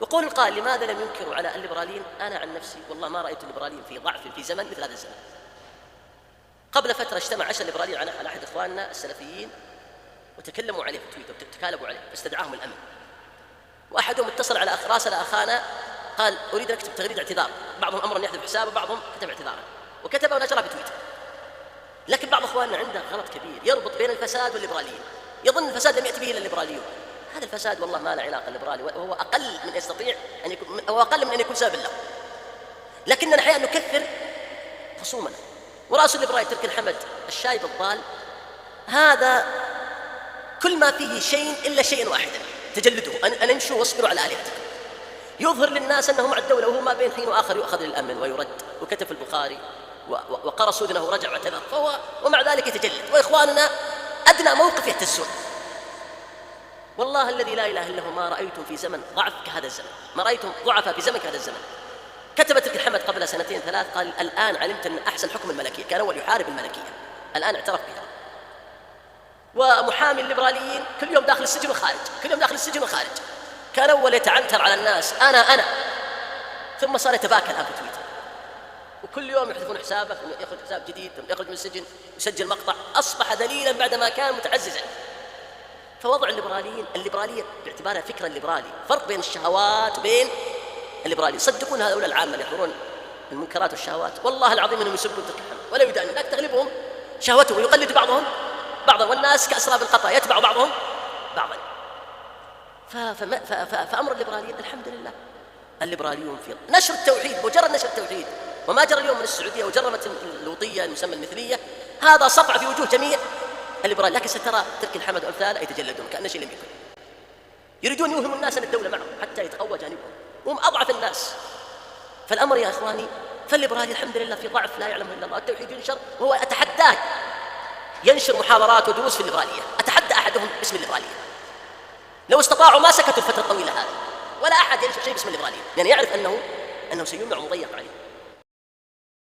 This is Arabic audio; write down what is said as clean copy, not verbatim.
وقول القائل لماذا لم ينكروا على الليبراليين؟ أنا عن نفسي والله ما رأيت الليبراليين في ضعف في زمن مثل هذا الزمن. قبل فترة اجتمع 10 ليبراليين على أحد إخواننا السلفيين وتكلموا عليه في تويتر وتكالبوا عليه، فاستدعاهم الأمن. وأحدهم اتصل على راسل أخانا قال أريد أن أكتب تغريدة اعتذار، بعضهم أمر أن يحذف حسابه وبعضهم كتب اعتذارا وكتبه ونشرها في تويتر. لكن بعض إخواننا عنده غلط كبير يربط بين الفساد والليبراليين، يظن الفساد لم يأتي به إلا الليبراليون. هذا الفساد والله ما له علاقة الليبرالي، وهو أقل من يستطيع أن يكون، هو أقل من أن يكون سببا له. لكننا أحيانا نكثر خصومنا. ورأس الليبرالي تركي الحمد الشايب الضال هذا كل ما فيه شيء إلا شيء واحدا، تجلده أن امشوا واصبروا على آلهتكم. يظهر للناس أنه مع الدولة وهو ما بين حين وآخر يؤخذ للأمن ويرد، وكتف البخاري وقرص أذنه ورجع واعتذر، فهو ومع ذلك يتجلد. وإخواننا أدنى موقف يهتزون. والله الذي لا إله إلا هو ما رأيتم في زمن ضعف كهذا الزمن، ما رأيتم ضعفا في زمن كهذا الزمن. كتب تركي الحمد قبل 2 3 قال الآن علمت أن أحسن حكم الملكية، كان أول يحارب الملكية الآن اعترف بها. ومحامي الليبراليين كل يوم داخل السجن وخارج، كل يوم داخل السجن وخارج. كان أول يتعنتر على الناس أنا ثم صار يتباكى الآن في تويتر، وكل يوم يحذفون حسابه، يأخذ حساب جديد، ثم يخرج من السجن يسجل مقطع. أصبح ذليلا بعدما كان متعززا. فوضع الليبرالية باعتبارها فكرا ليبرالي، فرق بين الشهوات وبين الليبرالي. صدقون هؤلاء العامة اللي يحضرون المنكرات والشهوات والله العظيم انهم يسبون تركي الحمد ولا يدانون، لكن تغلبهم شهوتهم ويقلد بعضهم بعضا، والناس كأسراب القطا يتبع بعضهم بعضا. فأمر الليبراليين الحمد لله الليبراليون في نشر التوحيد، مجرد نشر التوحيد. وما جرى اليوم من السعودية وجربت اللوطية المسمى المثلية، هذا صفع في وجوه جميع الليبرال. لكن سترى تركي الحمد وأمثاله يتجلدون كأن شيء لم يكن، يريدون يوهموا الناس أن الدولة معهم حتى يتقوى جانبهم، وهم أضعف الناس. فالأمر يا إخواني، فالليبرالي الحمد لله في ضعف لا يعلمه إلا الله. التوحيد ينشر، وهو أتحداه ينشر محاضرات ودروس في الليبرالية، أتحدى أحدهم باسم الليبرالية. لو استطاعوا ما سكتوا الفترة الطويلة هذه، ولا أحد ينشر شيء باسم الليبرالية، لأن يعرف أنه سيمنع ومضيق عليه.